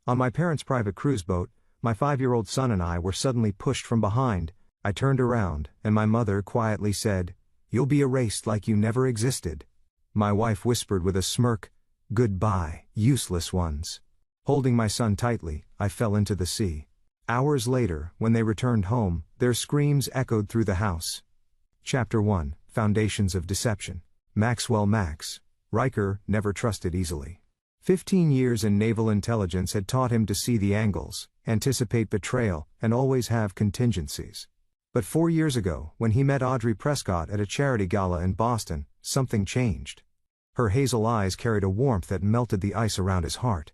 On my parents' private cruise boat, my 5-year-old son and I were suddenly pushed from behind. I turned around, and my mother quietly said, "You'll be erased like you never existed." My wife whispered with a smirk, "Goodbye, useless ones." Holding my son tightly, I fell into the sea. Hours later, when they returned home, their screams echoed through the house. Chapter 1, Foundations of Deception. Max Riker never trusted easily. 15 years in naval intelligence had taught him to see the angles, anticipate betrayal, and always have contingencies. But 4 years ago, when he met Audrey Prescott at a charity gala in Boston, something changed. Her hazel eyes carried a warmth that melted the ice around his heart.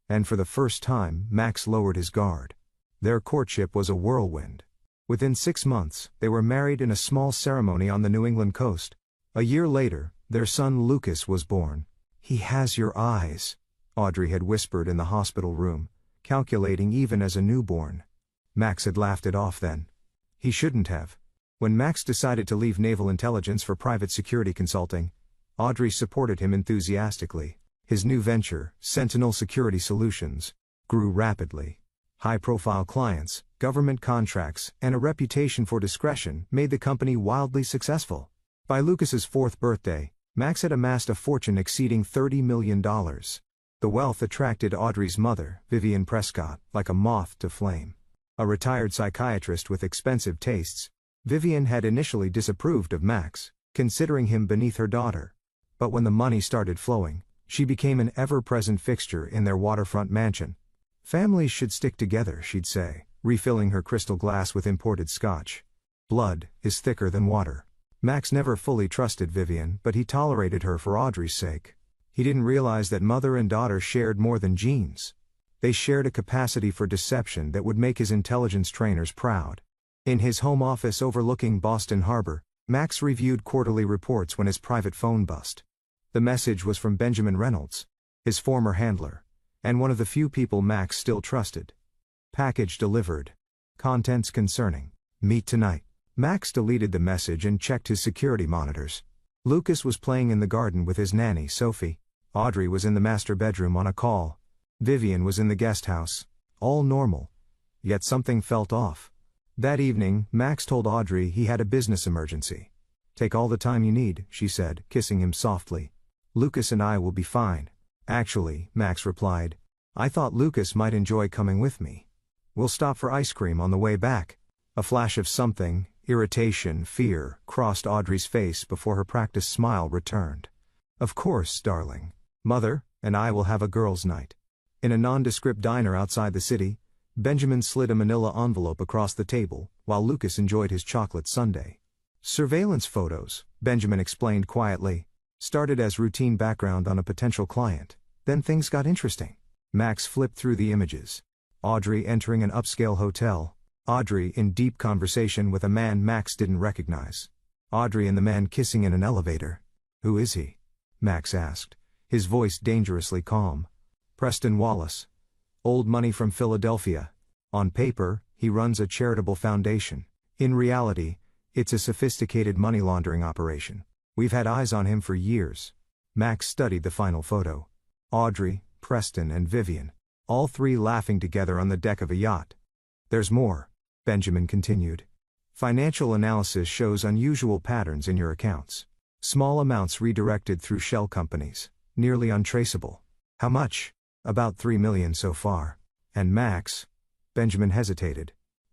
And for the first time, Max lowered his guard. Their courtship was a whirlwind. Within 6 months, they were married in a small ceremony on the New England coast. A year later, their son Lucas was born. "He has your eyes," Audrey had whispered in the hospital room, calculating even as a newborn. Max had laughed it off then. He shouldn't have. When Max decided to leave naval intelligence for private security consulting, Audrey supported him enthusiastically. His new venture, Sentinel Security Solutions, grew rapidly. High-profile clients, government contracts, and a reputation for discretion made the company wildly successful. By Lucas's 4th birthday, Max had amassed a fortune exceeding $30 million. The wealth attracted Audrey's mother, Vivian Prescott, like a moth to flame. A retired psychiatrist with expensive tastes, Vivian had initially disapproved of Max, considering him beneath her daughter. But when the money started flowing, she became an ever-present fixture in their waterfront mansion. "Families should stick together," she'd say, refilling her crystal glass with imported scotch. "Blood is thicker than water." Max never fully trusted Vivian, but he tolerated her for Audrey's sake. He didn't realize that mother and daughter shared more than genes. They shared a capacity for deception that would make his intelligence trainers proud. In his home office overlooking Boston Harbor, Max reviewed quarterly reports when his private phone buzzed. The message was from Benjamin Reynolds, his former handler, and one of the few people Max still trusted. "Package delivered. Contents concerning. Meet tonight." Max deleted the message and checked his security monitors. Lucas was playing in the garden with his nanny, Sophie. Audrey was in the master bedroom on a call. Vivian was in the guest house. All normal. Yet something felt off. That evening, Max told Audrey he had a business emergency. "Take all the time you need," she said, kissing him softly. "Lucas and I will be fine." "Actually," Max replied, "I thought Lucas might enjoy coming with me. We'll stop for ice cream on the way back." A flash of something, irritation, fear, crossed Audrey's face before her practiced smile returned. "Of course, darling. Mother and I will have a girls' night." In a nondescript diner outside the city, Benjamin slid a manila envelope across the table, while Lucas enjoyed his chocolate sundae. "Surveillance photos," Benjamin explained quietly, "started as routine background on a potential client. Then things got interesting." Max flipped through the images. Audrey entering an upscale hotel. Audrey in deep conversation with a man Max didn't recognize. Audrey and the man kissing in an elevator. "Who is he?" Max asked, his voice dangerously calm. "Preston Wallace. Old money from Philadelphia. On paper, he runs a charitable foundation. In reality, it's a sophisticated money laundering operation. We've had eyes on him for years." Max studied the final photo. Audrey, Preston, and Vivian, all three laughing together on the deck of a yacht. "There's more," Benjamin continued. "Financial analysis shows unusual patterns in your accounts. Small amounts redirected through shell companies, nearly untraceable." "How much?" "About $3 million so far." "And Max?" Benjamin hesitated.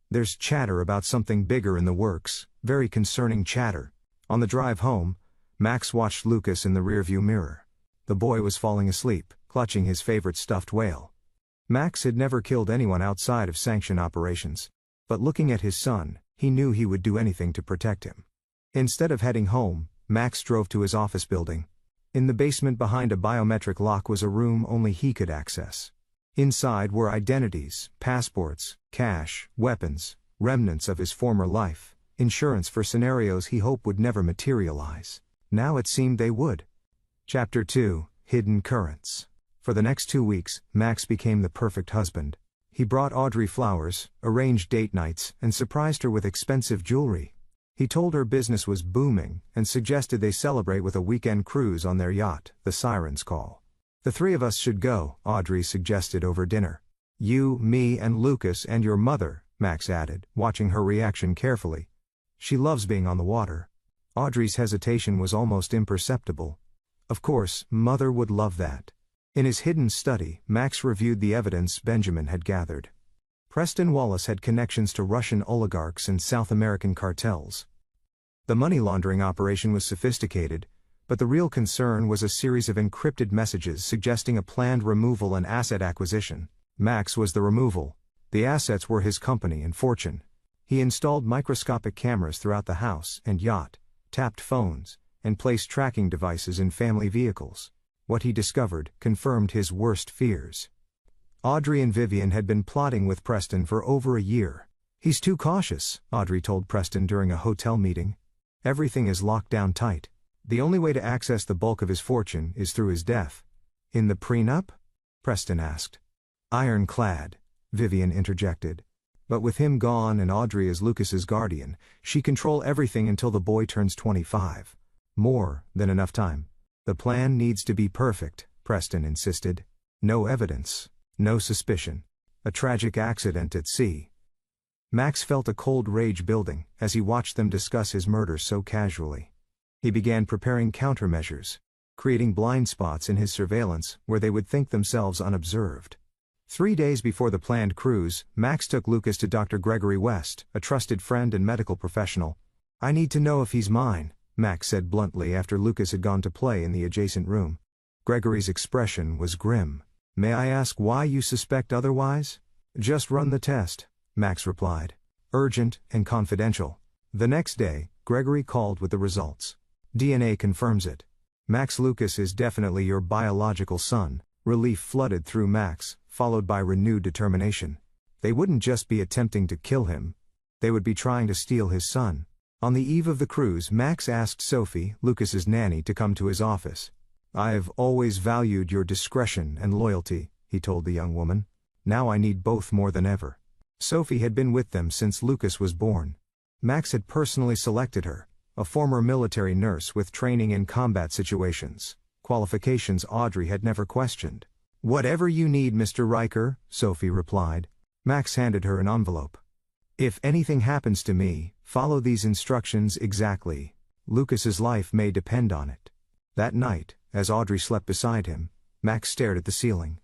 "There's chatter about something bigger in the works, very concerning chatter." On the drive home, Max watched Lucas in the rearview mirror. The boy was falling asleep, clutching his favorite stuffed whale. Max had never killed anyone outside of sanctioned operations. But looking at his son, he knew he would do anything to protect him. Instead of heading home, Max drove to his office building. In the basement behind a biometric lock was a room only he could access. Inside were identities, passports, cash, weapons, remnants of his former life, insurance for scenarios he hoped would never materialize. Now it seemed they would. Chapter 2, Hidden Currents. For the next 2 weeks, Max became the perfect husband. He brought Audrey flowers, arranged date nights, and surprised her with expensive jewelry. He told her business was booming, and suggested they celebrate with a weekend cruise on their yacht, the Siren's Call. "The three of us should go," Audrey suggested over dinner. You, me, and Lucas and your mother, Max added, watching her reaction carefully. She loves being on the water. Audrey's hesitation was almost imperceptible. Of course, Mother would love that. In his hidden study, Max reviewed the evidence Benjamin had gathered. Preston Wallace had connections to Russian oligarchs and South American cartels. The money laundering operation was sophisticated, but the real concern was a series of encrypted messages suggesting a planned removal and asset acquisition. Max was the removal. The assets were his company and fortune. He installed microscopic cameras throughout the house and yacht, tapped phones, and placed tracking devices in family vehicles. What he discovered confirmed his worst fears. Audrey and Vivian had been plotting with Preston for over a year. He's too cautious, Audrey told Preston during a hotel meeting. Everything is locked down tight. The only way to access the bulk of his fortune is through his death. In the prenup? Preston asked. Ironclad, Vivian interjected. But with him gone and Audrey as Lucas's guardian, she control everything until the boy turns 25. More than enough time. The plan needs to be perfect, Preston insisted. No evidence. No suspicion. A tragic accident at sea. Max felt a cold rage building as he watched them discuss his murder so casually. He began preparing countermeasures, creating blind spots in his surveillance where they would think themselves unobserved. 3 days before the planned cruise, Max took Lucas to Dr. Gregory West, a trusted friend and medical professional. I need to know if he's mine, Max said bluntly after Lucas had gone to play in the adjacent room. Gregory's expression was grim. May I ask why you suspect otherwise? Just run the test, Max replied. Urgent and confidential. The next day, Gregory called with the results. DNA confirms it. Max, Lucas is definitely your biological son. Relief flooded through Max, followed by renewed determination. They wouldn't just be attempting to kill him. They would be trying to steal his son. On the eve of the cruise, Max asked Sophie, Lucas's nanny, to come to his office. I've always valued your discretion and loyalty, he told the young woman. Now I need both more than ever. Sophie had been with them since Lucas was born. Max had personally selected her, a former military nurse with training in combat situations, qualifications Audrey had never questioned. Whatever you need, Mr. Riker, Sophie replied. Max handed her an envelope. If anything happens to me, follow these instructions exactly. Lucas's life may depend on it. That night, as Audrey slept beside him, Max stared at the ceiling.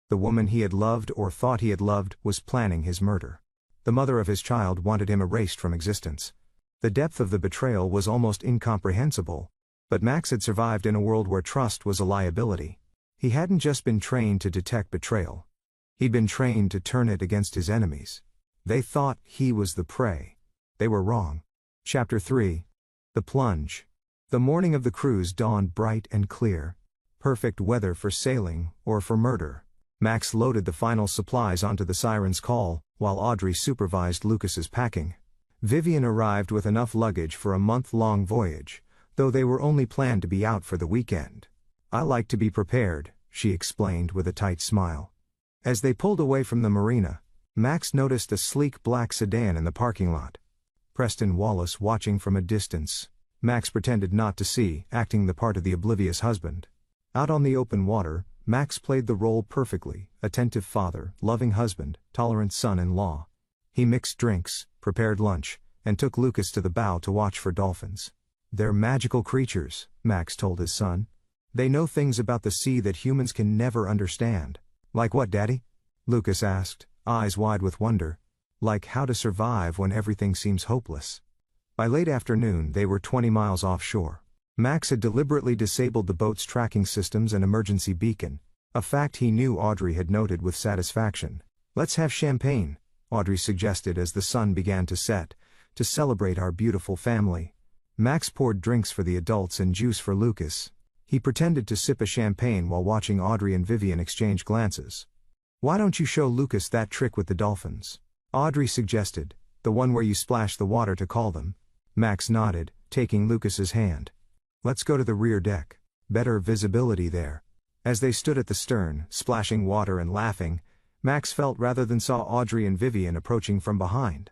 The woman he had loved or thought he had loved was planning his murder. The mother of his child wanted him erased from existence. The depth of the betrayal was almost incomprehensible, but Max had survived in a world where trust was a liability. He hadn't just been trained to detect betrayal. He'd been trained to turn it against his enemies. They thought he was the prey. They were wrong. Chapter 3. The Plunge. The morning of the cruise dawned bright and clear. Perfect weather for sailing or for murder. Max loaded the final supplies onto the Siren's Call, while Audrey supervised Lucas's packing. Vivian arrived with enough luggage for a month-long voyage, though they were only planned to be out for the weekend. I like to be prepared, she explained with a tight smile. As they pulled away from the marina, Max noticed a sleek black sedan in the parking lot. Preston Wallace watching from a distance. Max pretended not to see, acting the part of the oblivious husband. Out on the open water, Max played the role perfectly, attentive father, loving husband, tolerant son-in-law. He mixed drinks, prepared lunch, and took Lucas to the bow to watch for dolphins. They're magical creatures, Max told his son. They know things about the sea that humans can never understand. Like what, Daddy? Lucas asked, eyes wide with wonder. Like how to survive when everything seems hopeless. By late afternoon they were 20 miles offshore. Max had deliberately disabled the boat's tracking systems and emergency beacon, a fact he knew Audrey had noted with satisfaction. Let's have champagne, Audrey suggested as the sun began to set, to celebrate our beautiful family. Max poured drinks for the adults and juice for Lucas. He pretended to sip a champagne while watching Audrey and Vivian exchange glances. Why don't you show Lucas that trick with the dolphins? Audrey suggested, the one where you splash the water to call them. Max nodded, taking Lucas's hand. Let's go to the rear deck. Better visibility there. As they stood at the stern, splashing water and laughing, Max felt rather than saw Audrey and Vivian approaching from behind.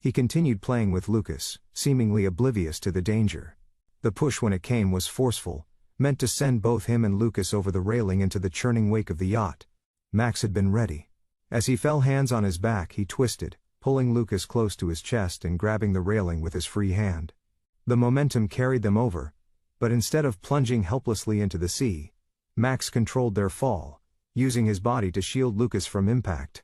He continued playing with Lucas, seemingly oblivious to the danger. The push when it came was forceful, meant to send both him and Lucas over the railing into the churning wake of the yacht. Max had been ready. As he fell, hands on his back, he twisted, pulling Lucas close to his chest and grabbing the railing with his free hand. The momentum carried them over, but instead of plunging helplessly into the sea, Max controlled their fall, using his body to shield Lucas from impact.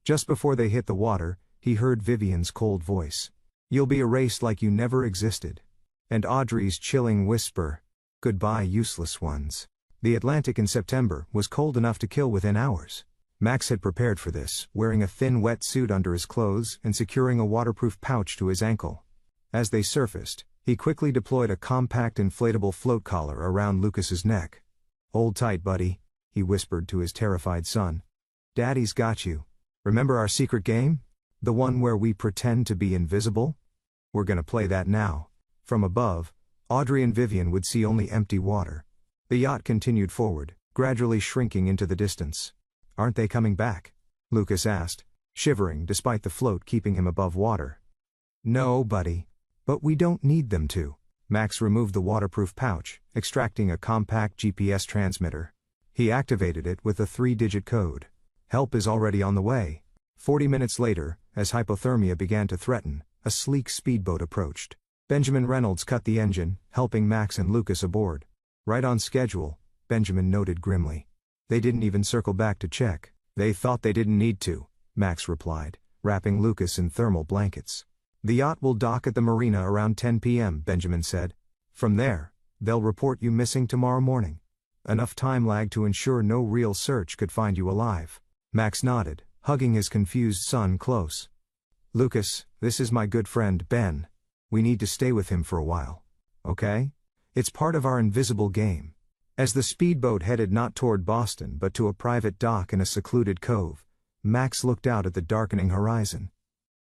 Just before they hit the water, he heard Vivian's cold voice. "You'll be erased like you never existed." And Audrey's chilling whisper, "Goodbye, useless ones." The Atlantic in September was cold enough to kill within hours. Max had prepared for this, wearing a thin wet suit under his clothes and securing a waterproof pouch to his ankle. As they surfaced, he quickly deployed a compact inflatable float collar around Lucas's neck. "Hold tight, buddy," he whispered to his terrified son. "Daddy's got you. Remember our secret game? The one where we pretend to be invisible? We're gonna play that now." From above, Audrey and Vivian would see only empty water. The yacht continued forward, gradually shrinking into the distance. "Aren't they coming back?" Lucas asked, shivering despite the float keeping him above water. "No, buddy. But we don't need them to." Max removed the waterproof pouch, extracting a compact GPS transmitter. He activated it with a 3-digit code. "Help is already on the way." 40 minutes later, as hypothermia began to threaten, a sleek speedboat approached. Benjamin Reynolds cut the engine, helping Max and Lucas aboard. "Right on schedule," Benjamin noted grimly. "They didn't even circle back to check." "They thought they didn't need to," Max replied, wrapping Lucas in thermal blankets. "The yacht will dock at the marina around 10 p.m., Benjamin said. "From there, they'll report you missing tomorrow morning. Enough time lag to ensure no real search could find you alive." Max nodded, hugging his confused son close. "Lucas, this is my good friend Ben. We need to stay with him for a while. Okay? It's part of our invisible game." As the speedboat headed not toward Boston but to a private dock in a secluded cove, Max looked out at the darkening horizon.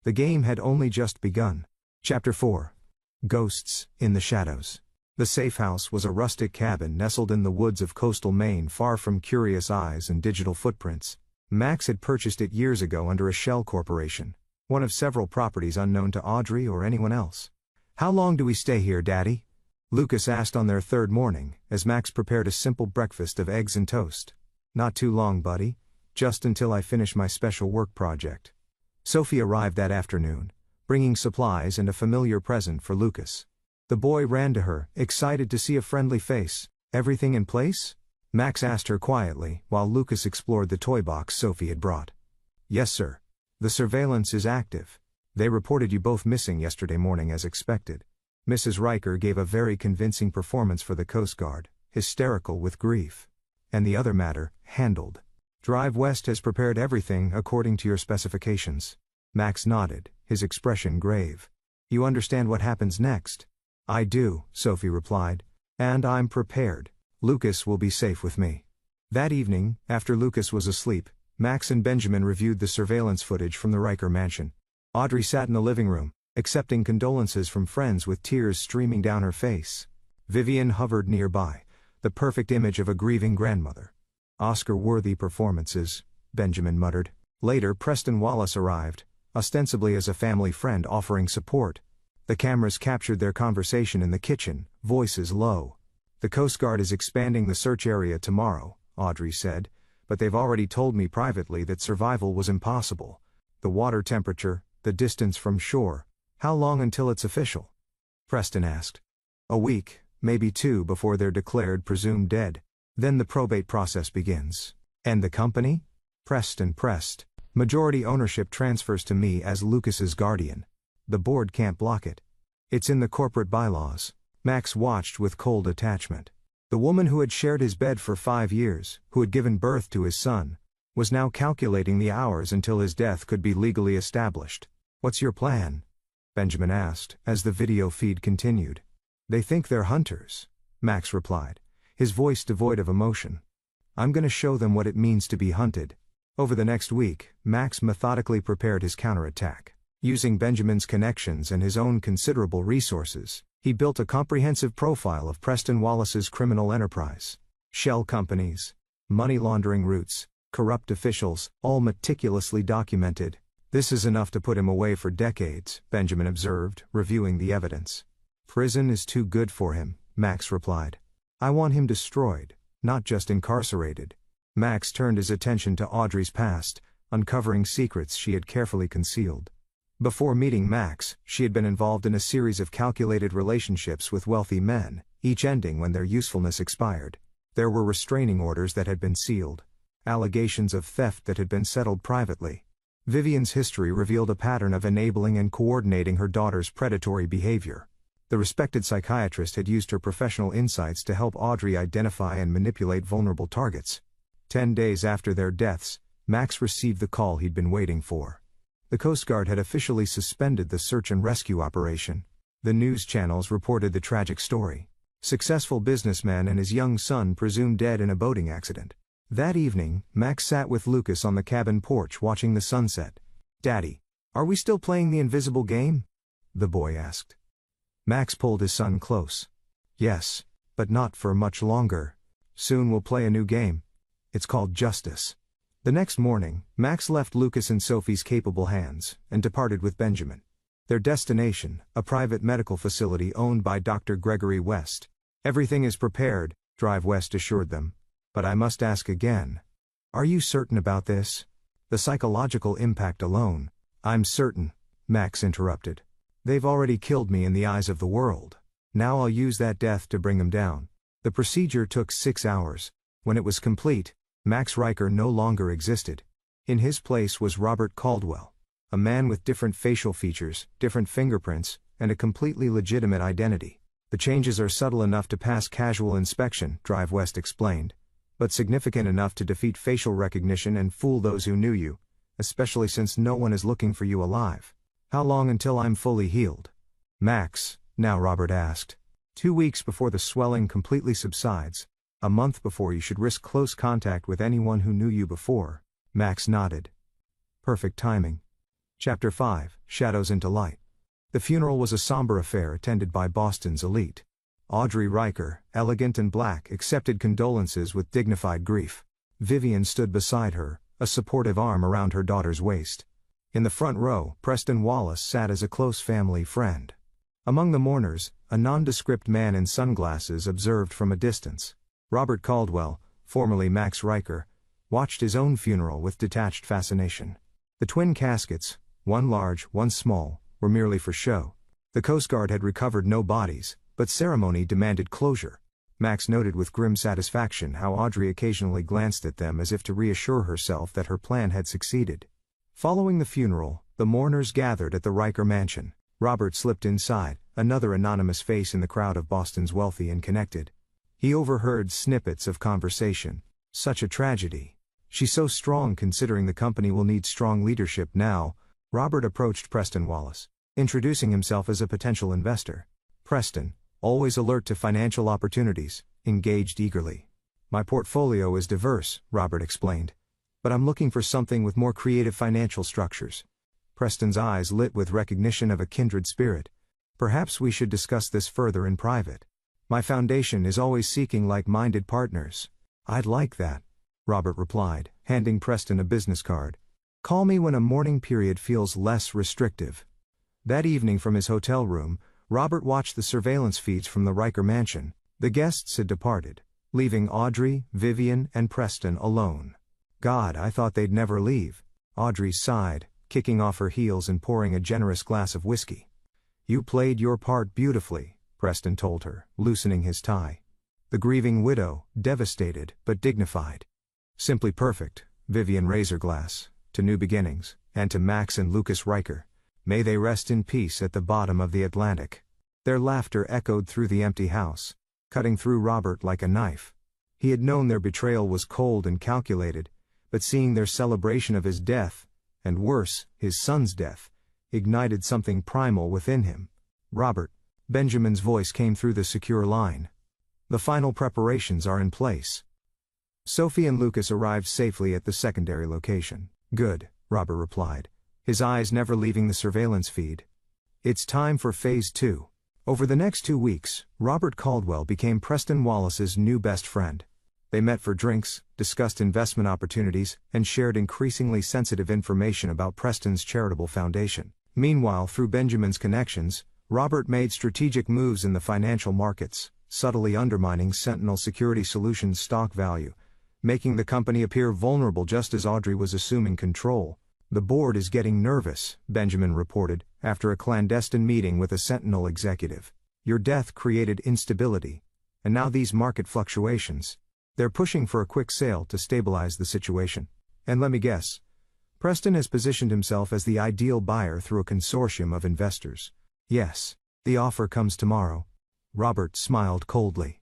The game had only just begun. Chapter 4. Ghosts in the Shadows. The safe house was a rustic cabin nestled in the woods of coastal Maine, far from curious eyes and digital footprints. Max had purchased it years ago under a shell corporation, one of several properties unknown to Audrey or anyone else. "How long do we stay here, Daddy?" Lucas asked on their third morning, as Max prepared a simple breakfast of eggs and toast. "Not too long, buddy. Just until I finish my special work project." Sophie arrived that afternoon, bringing supplies and a familiar present for Lucas. The boy ran to her, excited to see a friendly face. "Everything in place?" Max asked her quietly, while Lucas explored the toy box Sophie had brought. "Yes, sir. The surveillance is active. They reported you both missing yesterday morning as expected." Mrs. Riker gave a very convincing performance for the Coast Guard, hysterical with grief. "And the other matter, handled. Drive West has prepared everything according to your specifications." Max nodded, his expression grave. "You understand what happens next?" "I do," Sophie replied. "And I'm prepared. Lucas will be safe with me." That evening, after Lucas was asleep, Max and Benjamin reviewed the surveillance footage from the Riker mansion. Audrey sat in the living room, accepting condolences from friends with tears streaming down her face. Vivian hovered nearby, the perfect image of a grieving grandmother. "Oscar-worthy performances," Benjamin muttered. Later, Preston Wallace arrived, ostensibly as a family friend offering support. The cameras captured their conversation in the kitchen, voices low. "The Coast Guard is expanding the search area tomorrow," Audrey said, "but they've already told me privately that survival was impossible. The water temperature, the distance from shore. How long until it's official?" Preston asked. "A week, maybe 2 before they're declared presumed dead. Then the probate process begins." "And the company?" Preston pressed. "Majority ownership transfers to me as Lucas's guardian. The board can't block it. It's in the corporate bylaws." Max watched with cold attachment. The woman who had shared his bed for 5 years, who had given birth to his son, was now calculating the hours until his death could be legally established. "What's your plan?" Benjamin asked, as the video feed continued. "They think they're hunters," Max replied, his voice devoid of emotion. "I'm gonna show them what it means to be hunted." Over the next week, Max methodically prepared his counterattack. Using Benjamin's connections and his own considerable resources, he built a comprehensive profile of Preston Wallace's criminal enterprise. Shell companies, money laundering routes, corrupt officials, all meticulously documented. "This is enough to put him away for decades," Benjamin observed, reviewing the evidence. "Prison is too good for him," Max replied. "I want him destroyed, not just incarcerated." Max turned his attention to Audrey's past, uncovering secrets she had carefully concealed. Before meeting Max, she had been involved in a series of calculated relationships with wealthy men, each ending when their usefulness expired. There were restraining orders that had been sealed, allegations of theft that had been settled privately. Vivian's history revealed a pattern of enabling and coordinating her daughter's predatory behavior. The respected psychiatrist had used her professional insights to help Audrey identify and manipulate vulnerable targets. 10 days after their deaths, Max received the call he'd been waiting for. The Coast Guard had officially suspended the search and rescue operation. The news channels reported the tragic story. Successful businessman and his young son presumed dead in a boating accident. That evening, Max sat with Lucas on the cabin porch watching the sunset. "Daddy, are we still playing the invisible game?" the boy asked. Max pulled his son close. "Yes, but not for much longer. Soon we'll play a new game. It's called justice." The next morning, Max left Lucas in Sophie's capable hands, and departed with Benjamin. Their destination, a private medical facility owned by Dr. Gregory West. "Everything is prepared," Drive West assured them. "But I must ask again. Are you certain about this? The psychological impact alone." "I'm certain," Max interrupted. "They've already killed me in the eyes of the world. Now I'll use that death to bring them down." The procedure took 6 hours. When it was complete, Max Riker no longer existed. In his place was Robert Caldwell, a man with different facial features, different fingerprints, and a completely legitimate identity. "The changes are subtle enough to pass casual inspection," Drive West explained, "but significant enough to defeat facial recognition and fool those who knew you, especially since no one is looking for you alive." "How long until I'm fully healed?" "Max," now Robert asked. 2 weeks before the swelling completely subsides. A month before you should risk close contact with anyone who knew you before." Max nodded. "Perfect timing." Chapter 5, Shadows into Light. The funeral was a somber affair attended by Boston's elite. Audrey Riker, elegant and black, accepted condolences with dignified grief. Vivian stood beside her, a supportive arm around her daughter's waist. In the front row, Preston Wallace sat as a close family friend. Among the mourners, a nondescript man in sunglasses observed from a distance. Robert Caldwell, formerly Max Riker, watched his own funeral with detached fascination. The twin caskets, one large, one small, were merely for show. The Coast Guard had recovered no bodies, but ceremony demanded closure. Max noted with grim satisfaction how Audrey occasionally glanced at them as if to reassure herself that her plan had succeeded. Following the funeral, the mourners gathered at the Riker mansion. Robert slipped inside, another anonymous face in the crowd of Boston's wealthy and connected. He overheard snippets of conversation. "Such a tragedy. She's so strong considering the company will need strong leadership now." Robert approached Preston Wallace, introducing himself as a potential investor. Preston, always alert to financial opportunities, engaged eagerly. "My portfolio is diverse," Robert explained, "but I'm looking for something with more creative financial structures." Preston's eyes lit with recognition of a kindred spirit. "Perhaps we should discuss this further in private. My foundation is always seeking like-minded partners." "I'd like that," Robert replied, handing Preston a business card. "Call me when a mourning period feels less restrictive." That evening from his hotel room, Robert watched the surveillance feeds from the Riker mansion. The guests had departed, leaving Audrey, Vivian, and Preston alone. "God, I thought they'd never leave," Audrey sighed, kicking off her heels and pouring a generous glass of whiskey. "You played your part beautifully," Preston told her, loosening his tie. The grieving widow, devastated but dignified. "Simply perfect," Vivian raised her glass, "to new beginnings, and to Max and Lucas Riker. May they rest in peace at the bottom of the Atlantic." Their laughter echoed through the empty house, cutting through Robert like a knife. He had known their betrayal was cold and calculated, but seeing their celebration of his death, and worse, his son's death, ignited something primal within him. "Robert," Benjamin's voice came through the secure line. "The final preparations are in place." Sophie and Lucas arrived safely at the secondary location. "Good," Robert replied, his eyes never leaving the surveillance feed. "It's time for Phase 2. Over the next 2 weeks, Robert Caldwell became Preston Wallace's new best friend. They met for drinks, discussed investment opportunities, and shared increasingly sensitive information about Preston's charitable foundation. Meanwhile, through Benjamin's connections, Robert made strategic moves in the financial markets, subtly undermining Sentinel Security Solutions' stock value, making the company appear vulnerable just as Audrey was assuming control. "The board is getting nervous," Benjamin reported, after a clandestine meeting with a Sentinel executive. "Your death created instability. And now these market fluctuations. They're pushing for a quick sale to stabilize the situation. And let me guess. Preston has positioned himself as the ideal buyer through a consortium of investors." "Yes. The offer comes tomorrow." Robert smiled coldly.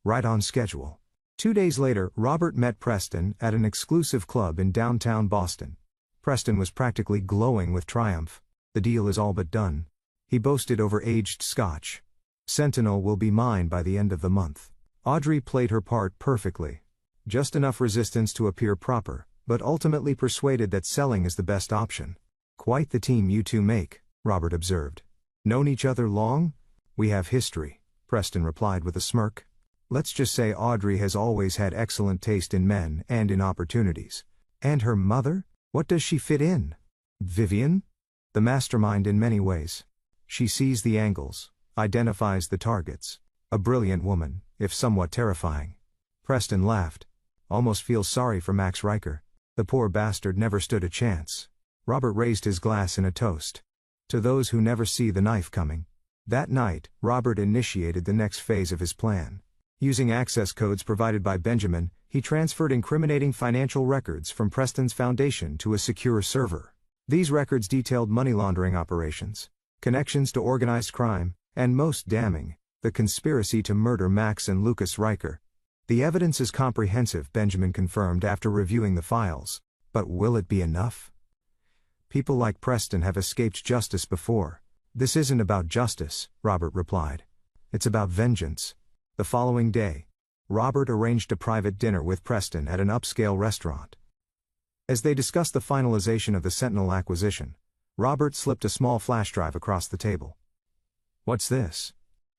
"Right on schedule." 2 days later, Robert met Preston at an exclusive club in downtown Boston. Preston was practically glowing with triumph. "The deal is all but done," he boasted over aged scotch. "Sentinel will be mine by the end of the month." Audrey played her part perfectly. Just enough resistance to appear proper, but ultimately persuaded that selling is the best option. "Quite the team you two make," Robert observed. "Known each other long?" "We have history," Preston replied with a smirk. "Let's just say Audrey has always had excellent taste in men and in opportunities." "And her mother? What does she fit in?" "Vivian? The mastermind in many ways. She sees the angles, identifies the targets. A brilliant woman, if somewhat terrifying." Preston laughed. "Almost feels sorry for Max Riker. The poor bastard never stood a chance." Robert raised his glass in a toast. "To those who never see the knife coming." That night, Robert initiated the next phase of his plan. Using access codes provided by Benjamin, he transferred incriminating financial records from Preston's foundation to a secure server. These records detailed money laundering operations, connections to organized crime, and most damning, the conspiracy to murder Max and Lucas Riker. "The evidence is comprehensive," Benjamin confirmed after reviewing the files. "But will it be enough? People like Preston have escaped justice before." "This isn't about justice," Robert replied. "It's about vengeance." The following day, Robert arranged a private dinner with Preston at an upscale restaurant. As they discussed the finalization of the Sentinel acquisition, Robert slipped a small flash drive across the table. "What's this?"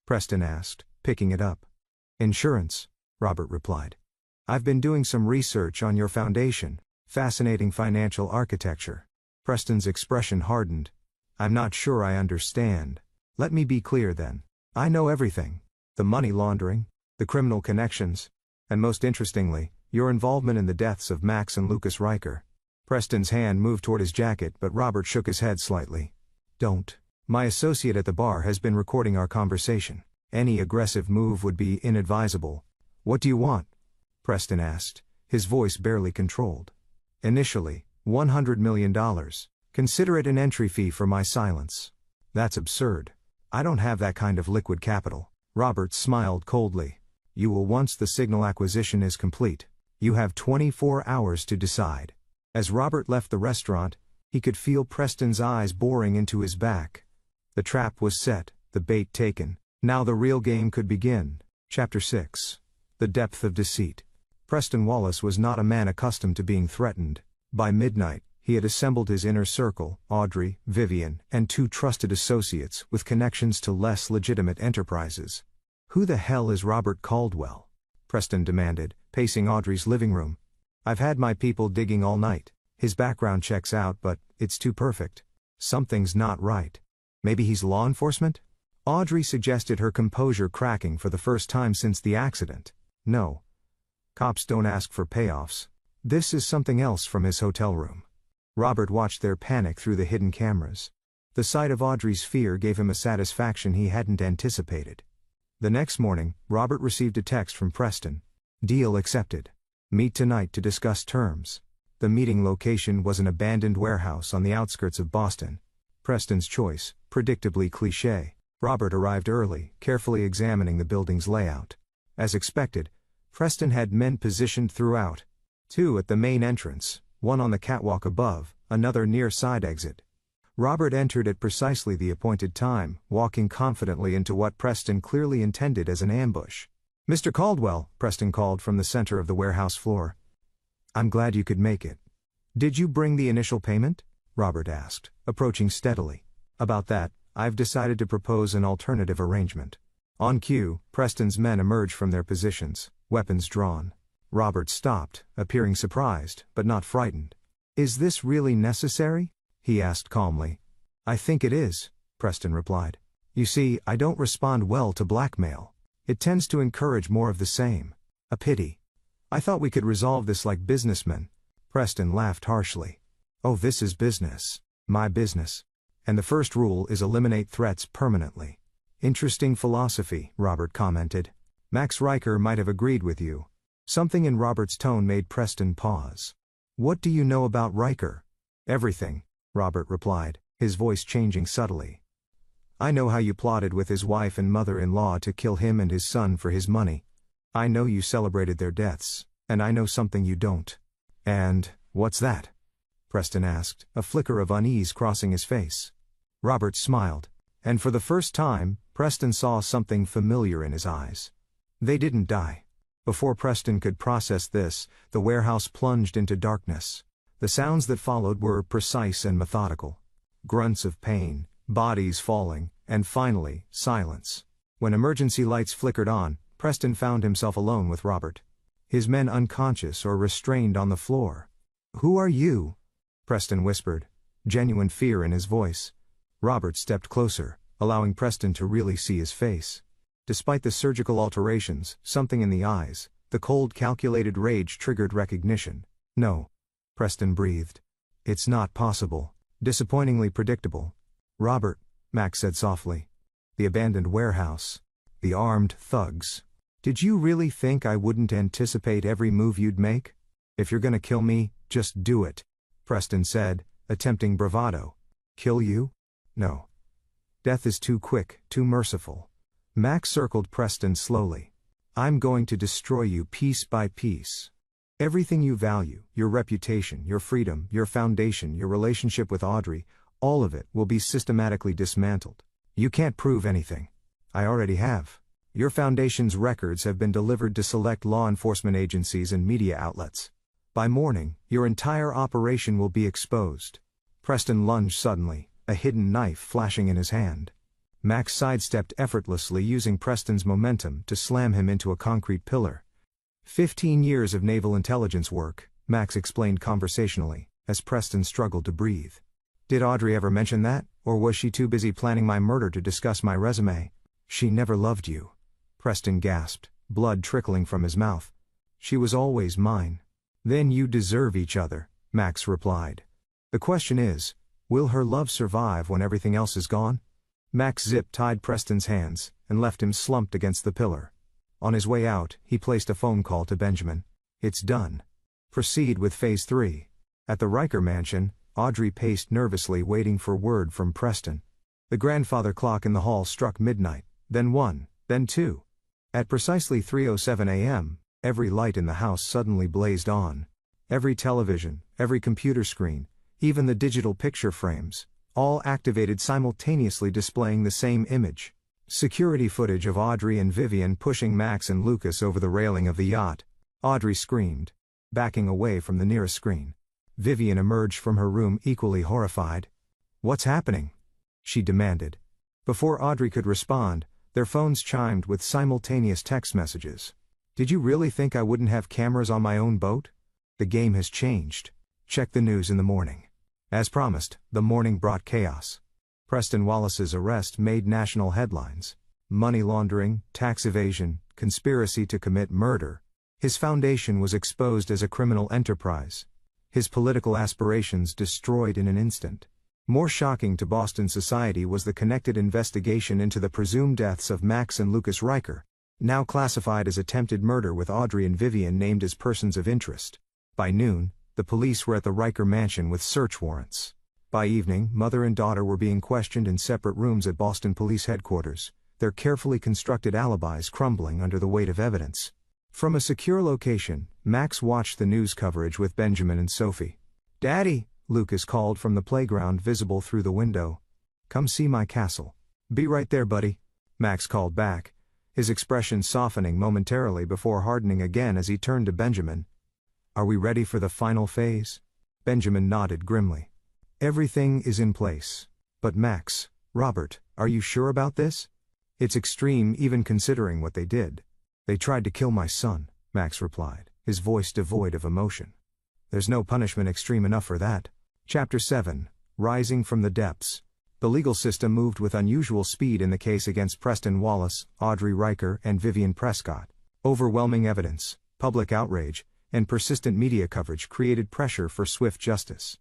Preston asked, picking it up. "Insurance," Robert replied. "I've been doing some research on your foundation. Fascinating financial architecture." Preston's expression hardened. "I'm not sure I understand." "Let me be clear then. I know everything. The money laundering, the criminal connections, and most interestingly, your involvement in the deaths of Max and Lucas Riker." Preston's hand moved toward his jacket, but Robert shook his head slightly. "Don't. My associate at the bar has been recording our conversation. Any aggressive move would be inadvisable." "What do you want?" Preston asked, his voice barely controlled. "Initially, $100 million. Consider it an entry fee for my silence." "That's absurd. I don't have that kind of liquid capital." Robert smiled coldly. "You will once the signal acquisition is complete. You have 24 hours to decide." As Robert left the restaurant, he could feel Preston's eyes boring into his back. The trap was set, the bait taken. Now the real game could begin. Chapter 6. The Depth of Deceit. Preston Wallace was not a man accustomed to being threatened. By midnight, he had assembled his inner circle, Audrey, Vivian, and 2 trusted associates with connections to less legitimate enterprises. "Who the hell is Robert Caldwell?" Preston demanded, pacing Audrey's living room. "I've had my people digging all night. His background checks out, but it's too perfect. Something's not right. Maybe he's law enforcement?" Audrey suggested, her composure cracking for the first time since the accident. "No. Cops don't ask for payoffs. This is something else from his hotel room." Robert watched their panic through the hidden cameras. The sight of Audrey's fear gave him a satisfaction he hadn't anticipated. The next morning, Robert received a text from Preston. "Deal accepted. Meet tonight to discuss terms." The meeting location was an abandoned warehouse on the outskirts of Boston. Preston's choice, predictably cliché. Robert arrived early, carefully examining the building's layout. As expected, Preston had men positioned throughout. 2 at the main entrance, 1 on the catwalk above, another near side exit. Robert entered at precisely the appointed time, walking confidently into what Preston clearly intended as an ambush. "Mr. Caldwell," Preston called from the center of the warehouse floor. "I'm glad you could make it." "Did you bring the initial payment?" Robert asked, approaching steadily. "About that, I've decided to propose an alternative arrangement." On cue, Preston's men emerged from their positions, weapons drawn. Robert stopped, appearing surprised, but not frightened. "Is this really necessary?" he asked calmly. "I think it is," Preston replied. "You see, I don't respond well to blackmail. It tends to encourage more of the same." "A pity. I thought we could resolve this like businessmen. Preston laughed harshly. Oh, this is business. My business. And the first rule is eliminate threats permanently. Interesting philosophy, Robert commented. Max Riker might have agreed with you. Something in Robert's tone made Preston pause. What do you know about Riker? Everything, Robert replied, his voice changing subtly. I know how you plotted with his wife and mother-in-law to kill him and his son for his money. I know you celebrated their deaths, and I know something you don't. And, what's that? Preston asked, a flicker of unease crossing his face. Robert smiled, and for the first time, Preston saw something familiar in his eyes. They didn't die. Before Preston could process this, the warehouse plunged into darkness. The sounds that followed were precise and methodical. Grunts of pain, bodies falling, and finally, silence. When emergency lights flickered on, Preston found himself alone with Robert. His men unconscious or restrained on the floor. Who are you? Preston whispered, genuine fear in his voice. Robert stepped closer, allowing Preston to really see his face. Despite the surgical alterations, something in the eyes, the cold calculated rage triggered recognition. No. Preston breathed. It's not possible. Disappointingly predictable. Robert, Max said softly. The abandoned warehouse. The armed thugs. Did you really think I wouldn't anticipate every move you'd make? If you're gonna kill me, just do it, Preston said, attempting bravado. Kill you? No. Death is too quick, too merciful. Max circled Preston slowly. I'm going to destroy you piece by piece. Everything you value, your reputation, your freedom, your foundation, your relationship with Audrey, all of it will be systematically dismantled. You can't prove anything. I already have. Your foundation's records have been delivered to select law enforcement agencies and media outlets. By morning, your entire operation will be exposed. Preston lunged suddenly, a hidden knife flashing in his hand. Max sidestepped effortlessly, using Preston's momentum to slam him into a concrete pillar. 15 years of naval intelligence work, Max explained conversationally, as Preston struggled to breathe. Did Audrey ever mention that, or was she too busy planning my murder to discuss my resume? She never loved you. Preston gasped, blood trickling from his mouth. She was always mine. Then you deserve each other, Max replied. The question is, will her love survive when everything else is gone? Max zip-tied Preston's hands, and left him slumped against the pillar. On his way out, he placed a phone call to Benjamin. It's done. Proceed with Phase 3. At the Riker mansion, Audrey paced nervously, waiting for word from Preston. The grandfather clock in the hall struck midnight, then 1, then 2. At precisely 3:07 a.m., every light in the house suddenly blazed on. Every television, every computer screen, even the digital picture frames, all activated simultaneously, displaying the same image. Security footage of Audrey and Vivian pushing Max and Lucas over the railing of the yacht. Audrey screamed, backing away from the nearest screen. Vivian emerged from her room equally horrified. What's happening? She demanded. Before Audrey could respond, their phones chimed with simultaneous text messages. Did you really think I wouldn't have cameras on my own boat? The game has changed. Check the news in the morning. As promised, the morning brought chaos. Preston Wallace's arrest made national headlines. Money laundering, tax evasion, conspiracy to commit murder. His foundation was exposed as a criminal enterprise. His political aspirations destroyed in an instant. More shocking to Boston society was the connected investigation into the presumed deaths of Max and Lucas Riker, now classified as attempted murder, with Audrey and Vivian named as persons of interest. By noon, the police were at the Riker mansion with search warrants. By evening, mother and daughter were being questioned in separate rooms at Boston Police Headquarters, their carefully constructed alibis crumbling under the weight of evidence. From a secure location, Max watched the news coverage with Benjamin and Sophie. "Daddy," Lucas called from the playground visible through the window. "Come see my castle." "Be right there, buddy," Max called back, his expression softening momentarily before hardening again as he turned to Benjamin. "Are we ready for the final phase?" Benjamin nodded grimly. "Everything is in place. But Max, Robert, are you sure about this? It's extreme even considering what they did." "They tried to kill my son," Max replied, his voice devoid of emotion. "There's no punishment extreme enough for that." Chapter 7, Rising from the Depths. The legal system moved with unusual speed in the case against Preston Wallace, Audrey Riker, and Vivian Prescott. Overwhelming evidence, Public outrage and persistent media coverage created pressure for swift justice.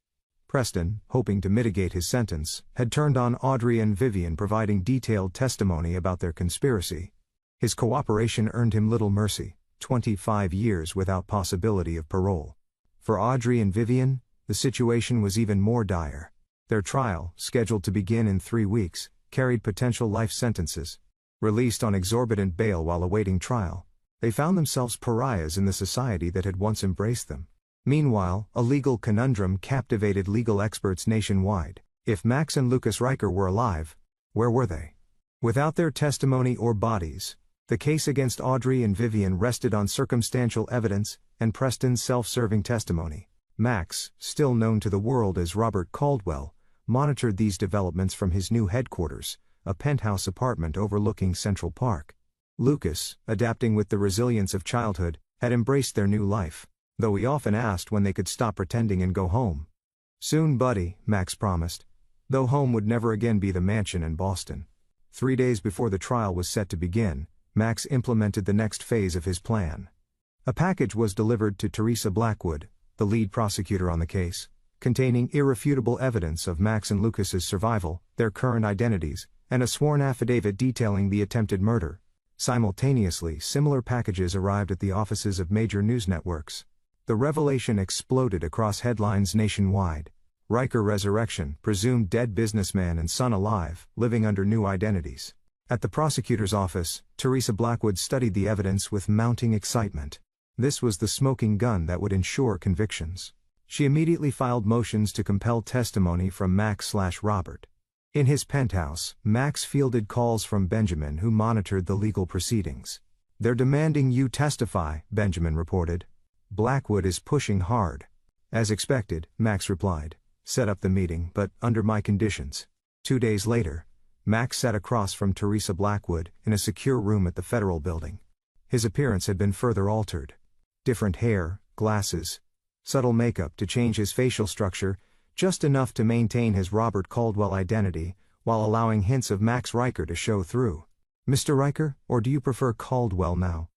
Preston, hoping to mitigate his sentence, had turned on Audrey and Vivian, providing detailed testimony about their conspiracy. His cooperation earned him little mercy, 25 years without possibility of parole. For Audrey and Vivian, the situation was even more dire. Their trial, scheduled to begin in 3 weeks, carried potential life sentences. Released on exorbitant bail while awaiting trial, they found themselves pariahs in the society that had once embraced them. Meanwhile, a legal conundrum captivated legal experts nationwide. If Max and Lucas Riker were alive, where were they? Without their testimony or bodies, the case against Audrey and Vivian rested on circumstantial evidence and Preston's self-serving testimony. Max, still known to the world as Robert Caldwell, monitored these developments from his new headquarters, a penthouse apartment overlooking Central Park. Lucas, adapting with the resilience of childhood, had embraced their new life, though he often asked when they could stop pretending and go home. Soon, buddy, Max promised, though home would never again be the mansion in Boston. 3 days before the trial was set to begin, Max implemented the next phase of his plan. A package was delivered to Teresa Blackwood, the lead prosecutor on the case, containing irrefutable evidence of Max and Lucas's survival, their current identities, and a sworn affidavit detailing the attempted murder. Simultaneously, similar packages arrived at the offices of major news networks. The revelation exploded across headlines nationwide. Riker resurrection, presumed dead businessman and son alive, living under new identities. At the prosecutor's office, Teresa Blackwood studied the evidence with mounting excitement. This was the smoking gun that would ensure convictions. She immediately filed motions to compel testimony from Max/Robert. In his penthouse, Max fielded calls from Benjamin, who monitored the legal proceedings. "They're demanding you testify," Benjamin reported. "Blackwood is pushing hard." "As expected," Max replied. "Set up the meeting, but under my conditions." 2 days later, Max sat across from Teresa Blackwood in a secure room at the Federal Building. His appearance had been further altered. Different hair, glasses, subtle makeup to change his facial structure, just enough to maintain his Robert Caldwell identity, while allowing hints of Max Riker to show through. "Mr. Riker, or do you prefer Caldwell now?"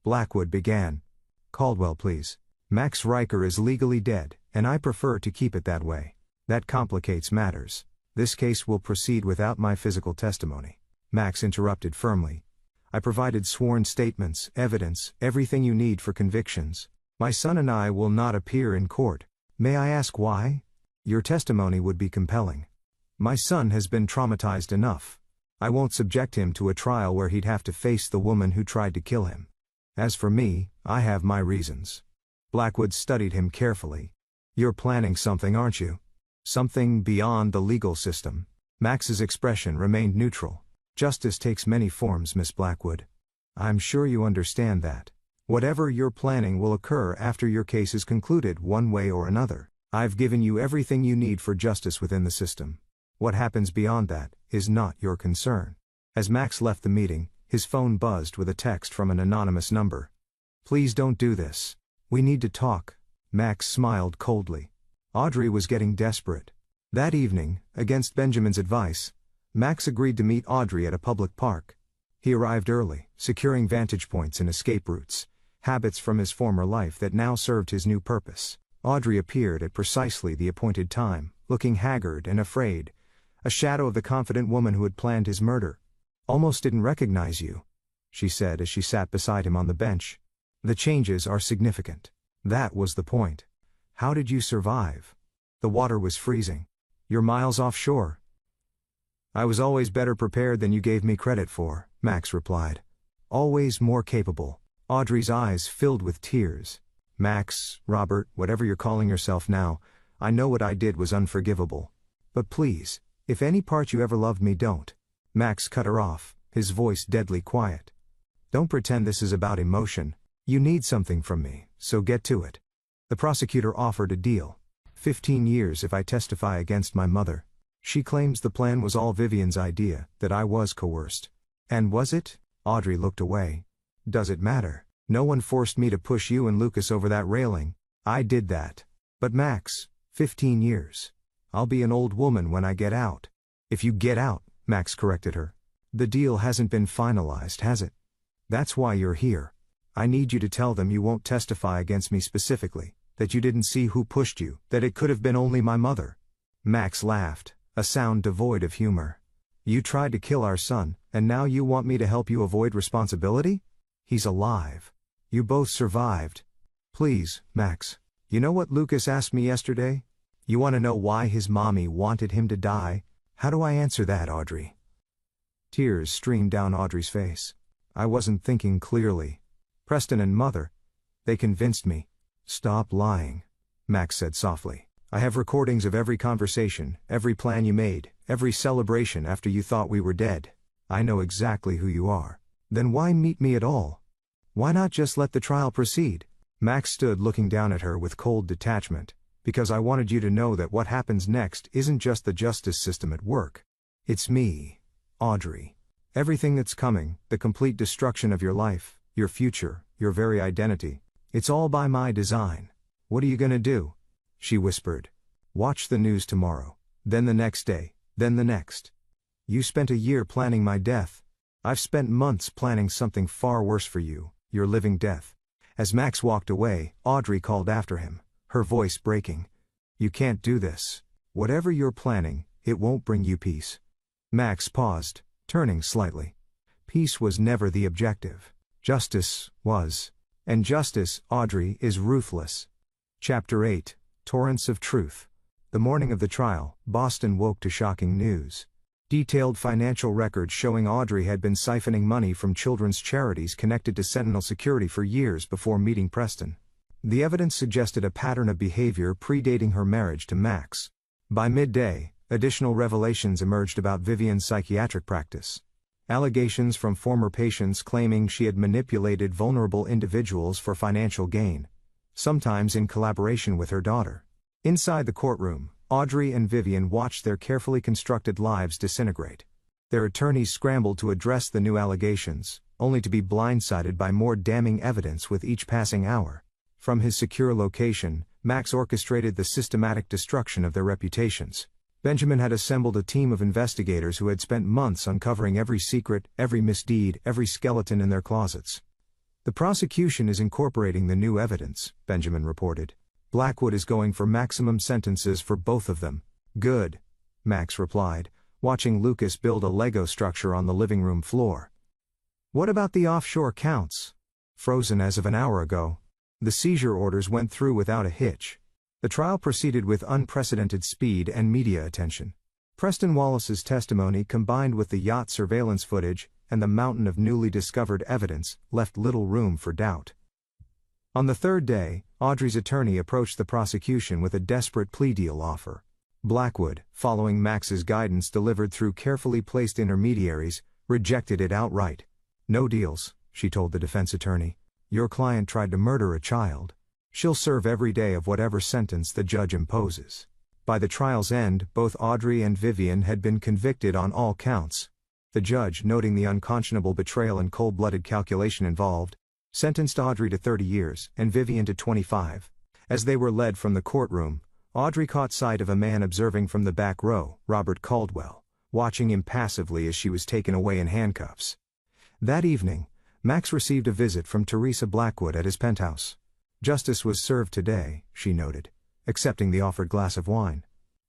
Blackwood began. "Caldwell, please. Max Riker is legally dead, and I prefer to keep it that way. That complicates matters. This case will proceed without my physical testimony." Max interrupted firmly. "I provided sworn statements, evidence, everything you need for convictions. My son and I will not appear in court. May I ask why? Your testimony would be compelling. My son has been traumatized enough. I won't subject him to a trial where he'd have to face the woman who tried to kill him. As for me, I have my reasons." Blackwood studied him carefully. "You're planning something, aren't you? Something beyond the legal system." Max's expression remained neutral. "Justice takes many forms, Miss Blackwood. I'm sure you understand that. Whatever you're planning will occur after your case is concluded one way or another. I've given you everything you need for justice within the system. What happens beyond that is not your concern." As Max left the meeting, his phone buzzed with a text from an anonymous number. "Please don't do this. We need to talk." Max smiled coldly. Audrey was getting desperate. That evening, against Benjamin's advice, Max agreed to meet Audrey at a public park. He arrived early, securing vantage points and escape routes, habits from his former life that now served his new purpose. Audrey appeared at precisely the appointed time, looking haggard and afraid, a shadow of the confident woman who had planned his murder. "Almost didn't recognize you," she said as she sat beside him on the bench. "The changes are significant." That was the point. "How did you survive? The water was freezing. You're miles offshore." "I was always better prepared than you gave me credit for," Max replied. "Always more capable." Audrey's eyes filled with tears. "Max, Robert, whatever you're calling yourself now, I know what I did was unforgivable. But please, if any part you ever loved me, don't." Max cut her off, his voice deadly quiet. "Don't pretend this is about emotion. You need something from me, so get to it." The prosecutor offered a deal. 15 years if I testify against my mother. She claims the plan was all Vivian's idea, that I was coerced. And was it? Audrey looked away. "Does it matter? No one forced me to push you and Lucas over that railing. I did that. But Max, 15 years. I'll be an old woman when I get out." "If you get out," Max corrected her. "The deal hasn't been finalized, has it? That's why you're here. I need you to tell them you won't testify against me specifically, that you didn't see who pushed you, that it could have been only my mother." Max laughed, a sound devoid of humor. "You tried to kill our son, and now you want me to help you avoid responsibility? He's alive. You both survived. Please, Max. You know what Lucas asked me yesterday? You want to know why his mommy wanted him to die? How do I answer that, Audrey?" Tears streamed down Audrey's face. "I wasn't thinking clearly. Preston and Mother, they convinced me." "Stop lying," Max said softly. "I have recordings of every conversation, every plan you made, every celebration after you thought we were dead. I know exactly who you are. Then why meet me at all? Why not just let the trial proceed?" Max stood looking down at her with cold detachment. "Because I wanted you to know that what happens next isn't just the justice system at work. It's me, Audrey. Everything that's coming, the complete destruction of your life, your future, your very identity. It's all by my design. What are you gonna do?" She whispered. "Watch the news tomorrow, then the next day, then the next. You spent a year planning my death. I've spent months planning something far worse for you, your living death." As Max walked away, Audrey called after him, her voice breaking. "You can't do this. Whatever you're planning, it won't bring you peace." Max paused, turning slightly. Peace was never the objective. Justice was. And justice, Audrey, is ruthless. Chapter 8, Torrents of Truth. The morning of the trial, Boston woke to shocking news. Detailed financial records showing Audrey had been siphoning money from children's charities connected to Sentinel Security for years before meeting Preston. The evidence suggested a pattern of behavior predating her marriage to Max. By midday, additional revelations emerged about Vivian's psychiatric practice. Allegations from former patients claiming she had manipulated vulnerable individuals for financial gain, sometimes in collaboration with her daughter. Inside the courtroom, Audrey and Vivian watched their carefully constructed lives disintegrate. Their attorneys scrambled to address the new allegations, only to be blindsided by more damning evidence with each passing hour. From his secure location, Max orchestrated the systematic destruction of their reputations. Benjamin had assembled a team of investigators who had spent months uncovering every secret, every misdeed, every skeleton in their closets. "The prosecution is incorporating the new evidence," Benjamin reported. "Blackwood is going for maximum sentences for both of them." "Good," Max replied, watching Lucas build a Lego structure on the living room floor. "What about the offshore counts?" "Frozen as of an hour ago. The seizure orders went through without a hitch." The trial proceeded with unprecedented speed and media attention. Preston Wallace's testimony, combined with the yacht surveillance footage and the mountain of newly discovered evidence, left little room for doubt. On the third day, Audrey's attorney approached the prosecution with a desperate plea deal offer. Blackwood, following Max's guidance delivered through carefully placed intermediaries, rejected it outright. "No deals," she told the defense attorney. "Your client tried to murder a child. She'll serve every day of whatever sentence the judge imposes." By the trial's end, both Audrey and Vivian had been convicted on all counts. The judge, noting the unconscionable betrayal and cold-blooded calculation involved, sentenced Audrey to 30 years and Vivian to 25. As they were led from the courtroom, Audrey caught sight of a man observing from the back row, Robert Caldwell, watching impassively as she was taken away in handcuffs. That evening, Max received a visit from Teresa Blackwood at his penthouse. "Justice was served today," she noted, accepting the offered glass of wine.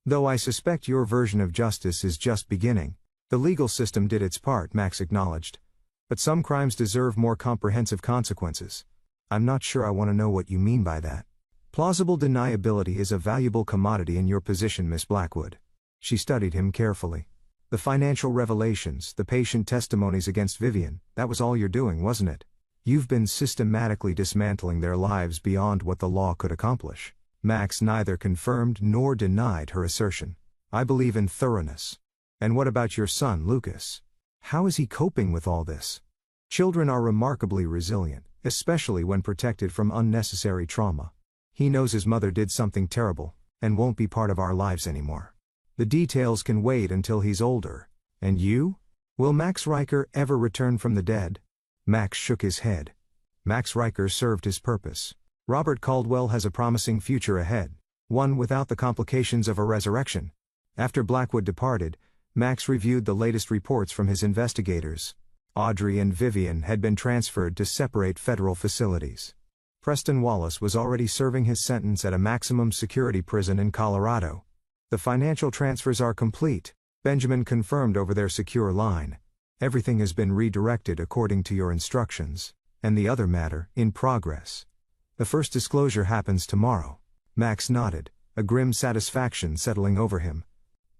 "Though I suspect your version of justice is just beginning." "The legal system did its part," Max acknowledged. "But some crimes deserve more comprehensive consequences." "I'm not sure I want to know what you mean by that." "Plausible deniability is a valuable commodity in your position, Miss Blackwood." She studied him carefully. "The financial revelations, the patient testimonies against Vivian, that was all you're doing, wasn't it? You've been systematically dismantling their lives beyond what the law could accomplish." Max neither confirmed nor denied her assertion. "I believe in thoroughness." "And what about your son, Lucas? How is he coping with all this?" "Children are remarkably resilient, especially when protected from unnecessary trauma. He knows his mother did something terrible, and won't be part of our lives anymore. The details can wait until he's older." "And you? Will Max Riker ever return from the dead?" Max shook his head. "Max Riker served his purpose. Robert Caldwell has a promising future ahead, one without the complications of a resurrection." After Blackwood departed, Max reviewed the latest reports from his investigators. Audrey and Vivian had been transferred to separate federal facilities. Preston Wallace was already serving his sentence at a maximum security prison in Colorado. "The financial transfers are complete," Benjamin confirmed over their secure line. "Everything has been redirected according to your instructions, and the other matter, in progress. The first disclosure happens tomorrow." Max nodded, a grim satisfaction settling over him.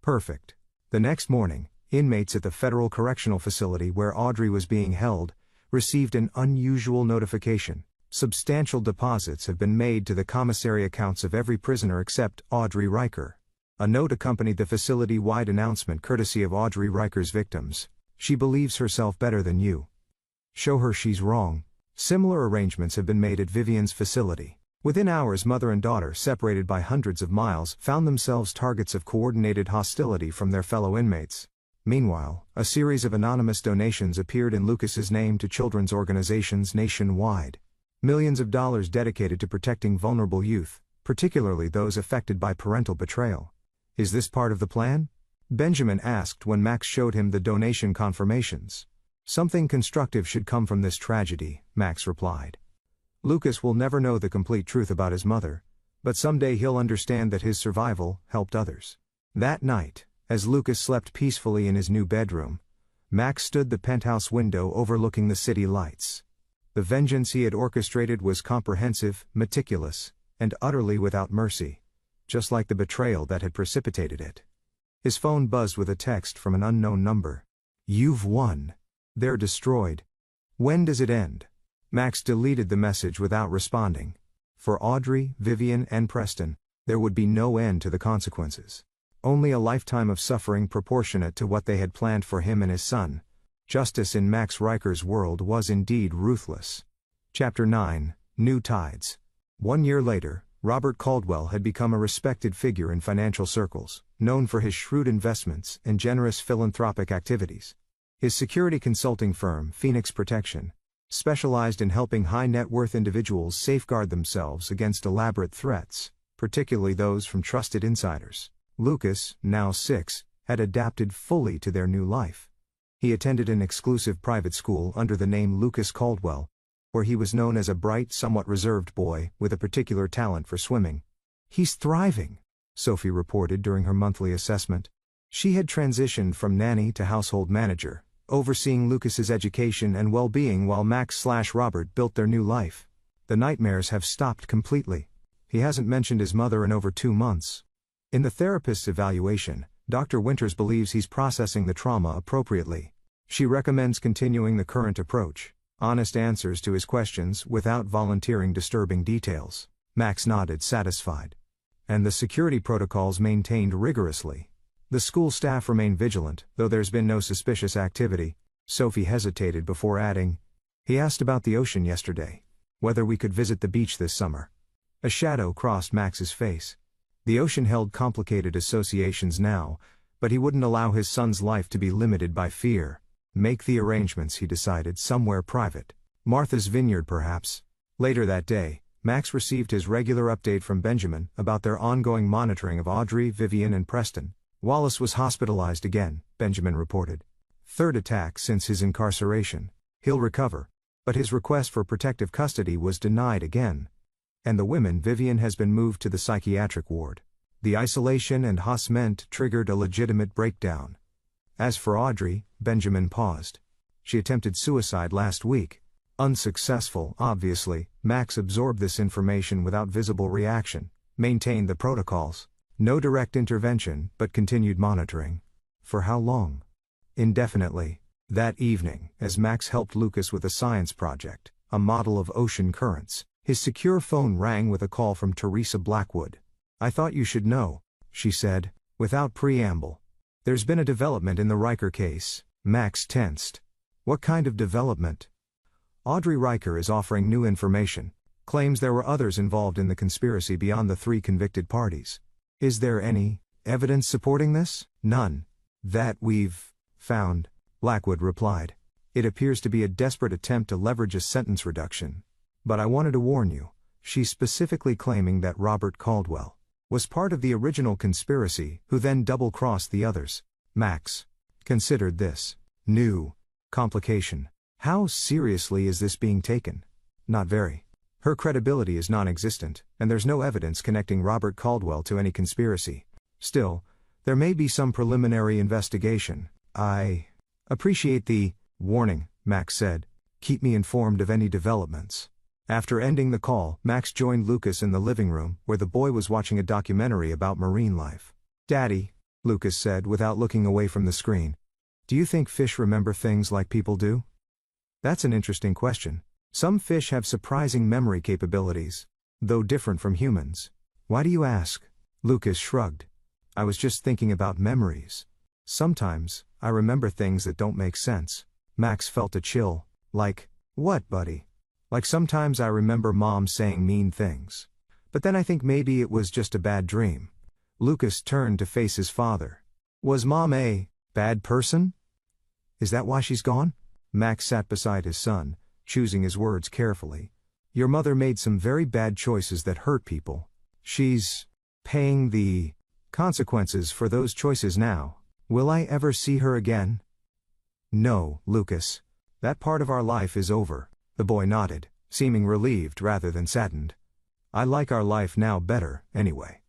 "Perfect." The next morning, inmates at the federal correctional facility where Audrey was being held received an unusual notification. Substantial deposits have been made to the commissary accounts of every prisoner except Audrey Riker. A note accompanied the facility-wide announcement courtesy of Audrey Riker's victims. "She believes herself better than you. Show her she's wrong." Similar arrangements have been made at Vivian's facility. Within hours, mother and daughter, separated by hundreds of miles, found themselves targets of coordinated hostility from their fellow inmates. Meanwhile, a series of anonymous donations appeared in Lucas's name to children's organizations nationwide. Millions of dollars dedicated to protecting vulnerable youth, particularly those affected by parental betrayal. "Is this part of the plan?" Benjamin asked when Max showed him the donation confirmations. "Something constructive should come from this tragedy," Max replied. "Lucas will never know the complete truth about his mother, but someday he'll understand that his survival helped others." That night, as Lucas slept peacefully in his new bedroom, Max stood the penthouse window overlooking the city lights. The vengeance he had orchestrated was comprehensive, meticulous, and utterly without mercy, just like the betrayal that had precipitated it. His phone buzzed with a text from an unknown number. "You've won. They're destroyed. When does it end?" Max deleted the message without responding. For Audrey, Vivian, and Preston, there would be no end to the consequences. Only a lifetime of suffering proportionate to what they had planned for him and his son. Justice in Max Riker's world was indeed ruthless. Chapter 9, New Tides. 1 year later, Robert Caldwell had become a respected figure in financial circles, known for his shrewd investments and generous philanthropic activities. His security consulting firm, Phoenix Protection, specialized in helping high-net-worth individuals safeguard themselves against elaborate threats, particularly those from trusted insiders. Lucas, now 6, had adapted fully to their new life. He attended an exclusive private school under the name Lucas Caldwell, where he was known as a bright, somewhat reserved boy with a particular talent for swimming. "He's thriving," Sophie reported during her monthly assessment. She had transitioned from nanny to household manager, overseeing Lucas's education and well-being while Max/Robert built their new life. "The nightmares have stopped completely. He hasn't mentioned his mother in over 2 months." In the therapist's evaluation, Dr. Winters believes he's processing the trauma appropriately. She recommends continuing the current approach, honest answers to his questions without volunteering disturbing details. Max nodded, satisfied. "And the security protocols maintained rigorously. The school staff remain vigilant, though there's been no suspicious activity." Sophie hesitated before adding, "He asked about the ocean yesterday, whether we could visit the beach this summer." A shadow crossed Max's face. The ocean held complicated associations now, but he wouldn't allow his son's life to be limited by fear. Make the arrangements, he decided, somewhere private. Martha's Vineyard perhaps. Later that day, Max received his regular update from Benjamin about their ongoing monitoring of Audrey, Vivian, and Preston. "Wallace was hospitalized again," Benjamin reported. "Third attack since his incarceration. He'll recover, but his request for protective custody was denied again. And the women, Vivian has been moved to the psychiatric ward. The isolation and harassment triggered a legitimate breakdown. As for Audrey," Benjamin paused. "She attempted suicide last week. Unsuccessful, obviously." Max absorbed this information without visible reaction, maintained the protocols. No direct intervention, but continued monitoring. For how long? Indefinitely. That evening, as Max helped Lucas with a science project, a model of ocean currents, his secure phone rang with a call from Teresa Blackwood. "I thought you should know," she said, without preamble. "There's been a development in the Riker case." Max tensed. "What kind of development?" "Audrey Riker is offering new information, claims there were others involved in the conspiracy beyond the 3 convicted parties." "Is there any evidence supporting this?" "None. That we've found," Blackwood replied. "It appears to be a desperate attempt to leverage a sentence reduction. But I wanted to warn you, she's specifically claiming that Robert Caldwell was part of the original conspiracy, who then double-crossed the others." Max considered this new Complication. How seriously is this being taken? Not very. Her credibility is non-existent, and there's no evidence connecting Robert Caldwell to any conspiracy. Still, there may be some preliminary investigation. I appreciate the warning, Max said. Keep me informed of any developments. After ending the call, Max joined Lucas in the living room, where the boy was watching a documentary about marine life. Daddy, Lucas said without looking away from the screen. Do you think fish remember things like people do? That's an interesting question. Some fish have surprising memory capabilities, though different from humans. Why do you ask? Lucas shrugged. I was just thinking about memories. Sometimes, I remember things that don't make sense. Max felt a chill. Like, what, buddy? Like sometimes I remember Mom saying mean things. But then I think maybe it was just a bad dream. Lucas turned to face his father. Was Mom a bad person? Is that why she's gone? Max sat beside his son, choosing his words carefully. Your mother made some very bad choices that hurt people. She's paying the consequences for those choices now. Will I ever see her again? No, Lucas. That part of our life is over. The boy nodded, seeming relieved rather than saddened. I like our life now better, anyway.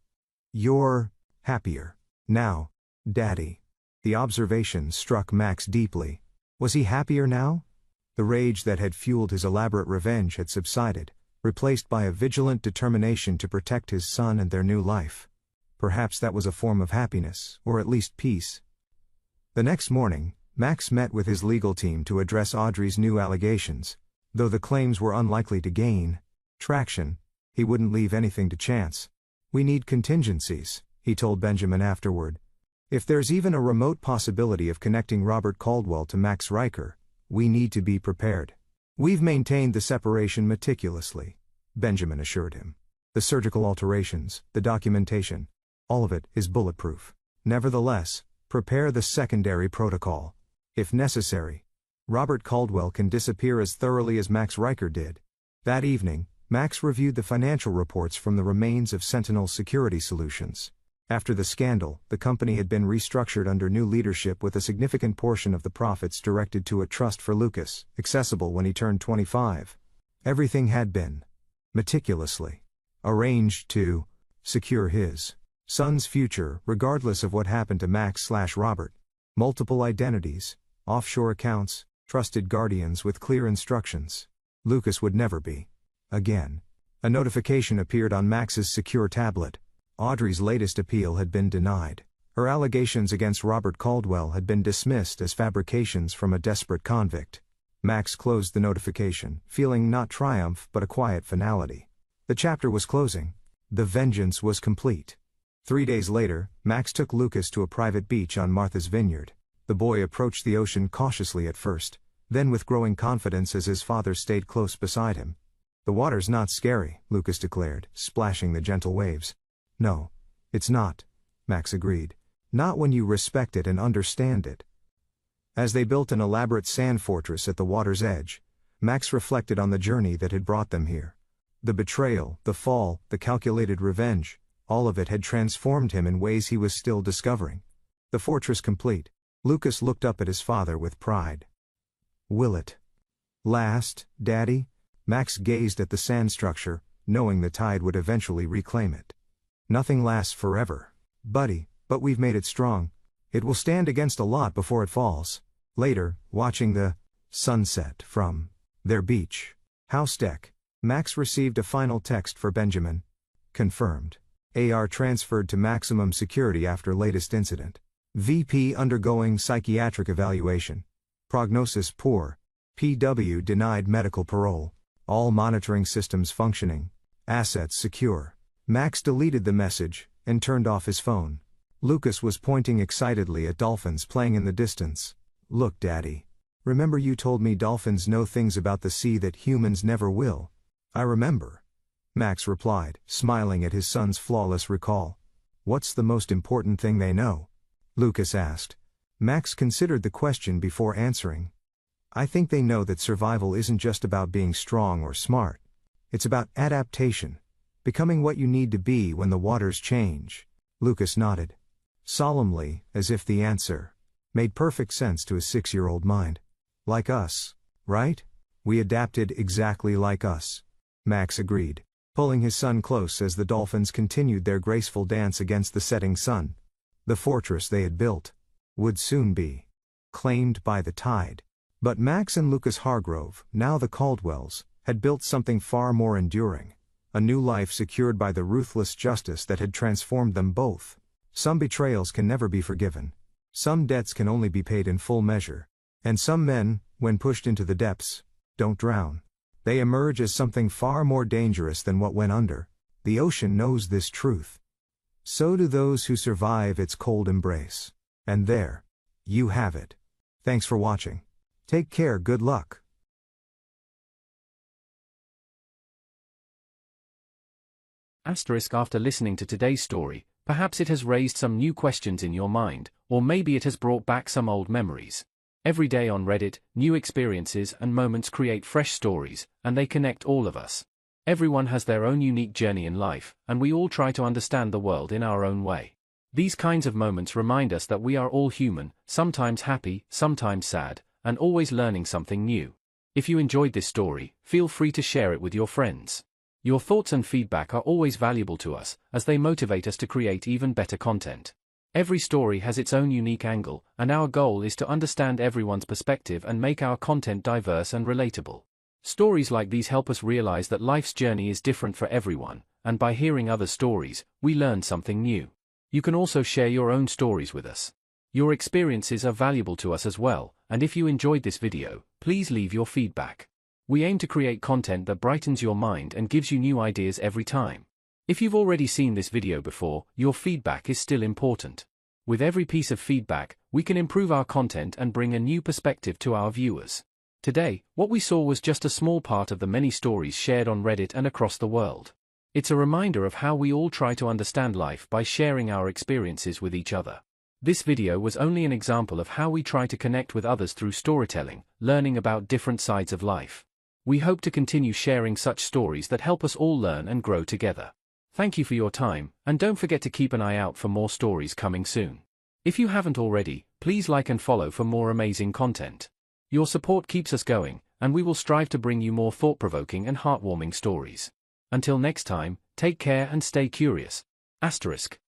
You're happier now, Daddy. The observation struck Max deeply. Was he happier now? The rage that had fueled his elaborate revenge had subsided, replaced by a vigilant determination to protect his son and their new life. Perhaps that was a form of happiness, or at least peace. The next morning, Max met with his legal team to address Audrey's new allegations. Though the claims were unlikely to gain traction, he wouldn't leave anything to chance. We need contingencies, he told Benjamin afterward. If there's even a remote possibility of connecting Robert Caldwell to Max Riker, we need to be prepared. We've maintained the separation meticulously, Benjamin assured him. The surgical alterations, the documentation, all of it is bulletproof. Nevertheless, prepare the secondary protocol. If necessary, Robert Caldwell can disappear as thoroughly as Max Riker did. That evening, Max reviewed the financial reports from the remains of Sentinel Security Solutions. After the scandal, the company had been restructured under new leadership with a significant portion of the profits directed to a trust for Lucas, accessible when he turned 25. Everything had been meticulously arranged to secure his son's future, regardless of what happened to Max/Robert. Multiple identities, offshore accounts, trusted guardians with clear instructions. Lucas would never be again. A notification appeared on Max's secure tablet. Audrey's latest appeal had been denied. Her allegations against Robert Caldwell had been dismissed as fabrications from a desperate convict. Max closed the notification, feeling not triumph but a quiet finality. The chapter was closing. The vengeance was complete. 3 days later, Max took Lucas to a private beach on Martha's Vineyard. The boy approached the ocean cautiously at first, then with growing confidence as his father stayed close beside him. The water's not scary, Lucas declared, splashing the gentle waves. No, it's not, Max agreed. Not when you respect it and understand it. As they built an elaborate sand fortress at the water's edge, Max reflected on the journey that had brought them here. The betrayal, the fall, the calculated revenge, all of it had transformed him in ways he was still discovering. The fortress complete, Lucas looked up at his father with pride. Will it last, Daddy? Max gazed at the sand structure, knowing the tide would eventually reclaim it. Nothing lasts forever, buddy, but we've made it strong. It will stand against a lot before it falls. Later, watching the sunset from their beach house deck, Max received a final text for Benjamin. Confirmed. AR transferred to maximum security after latest incident. VP undergoing psychiatric evaluation. Prognosis poor. PW denied medical parole. All monitoring systems functioning. Assets secure. Max deleted the message and turned off his phone. Lucas was pointing excitedly at dolphins playing in the distance. Look, Daddy. Remember you told me dolphins know things about the sea that humans never will? I remember. Max replied, smiling at his son's flawless recall. What's the most important thing they know? Lucas asked. Max considered the question before answering. I think they know that survival isn't just about being strong or smart. It's about adaptation. Becoming what you need to be when the waters change. Lucas nodded. Solemnly, as if the answer made perfect sense to his 6-year-old mind. Like us, right? We adapted exactly like us. Max agreed, pulling his son close as the dolphins continued their graceful dance against the setting sun. The fortress they had built would soon be claimed by the tide. But Max and Lucas Hargrove, now the Caldwells, had built something far more enduring. A new life secured by the ruthless justice that had transformed them both. Some betrayals can never be forgiven. Some debts can only be paid in full measure. And some men, when pushed into the depths, don't drown. They emerge as something far more dangerous than what went under. The ocean knows this truth. So do those who survive its cold embrace. And there, you have it. Thanks for watching. Take care, good luck. After listening to today's story, perhaps it has raised some new questions in your mind, or maybe it has brought back some old memories. Every day on Reddit, new experiences and moments create fresh stories, and they connect all of us. Everyone has their own unique journey in life, and we all try to understand the world in our own way. These kinds of moments remind us that we are all human, sometimes happy, sometimes sad, and always learning something new. If you enjoyed this story, feel free to share it with your friends. Your thoughts and feedback are always valuable to us, as they motivate us to create even better content. Every story has its own unique angle, and our goal is to understand everyone's perspective and make our content diverse and relatable. Stories like these help us realize that life's journey is different for everyone, and by hearing other stories, we learn something new. You can also share your own stories with us. Your experiences are valuable to us as well, and if you enjoyed this video, please leave your feedback. We aim to create content that brightens your mind and gives you new ideas every time. If you've already seen this video before, your feedback is still important. With every piece of feedback, we can improve our content and bring a new perspective to our viewers. Today, what we saw was just a small part of the many stories shared on Reddit and across the world. It's a reminder of how we all try to understand life by sharing our experiences with each other. This video was only an example of how we try to connect with others through storytelling, learning about different sides of life. We hope to continue sharing such stories that help us all learn and grow together. Thank you for your time, and don't forget to keep an eye out for more stories coming soon. If you haven't already, please like and follow for more amazing content. Your support keeps us going, and we will strive to bring you more thought-provoking and heartwarming stories. Until next time, take care and stay curious. *.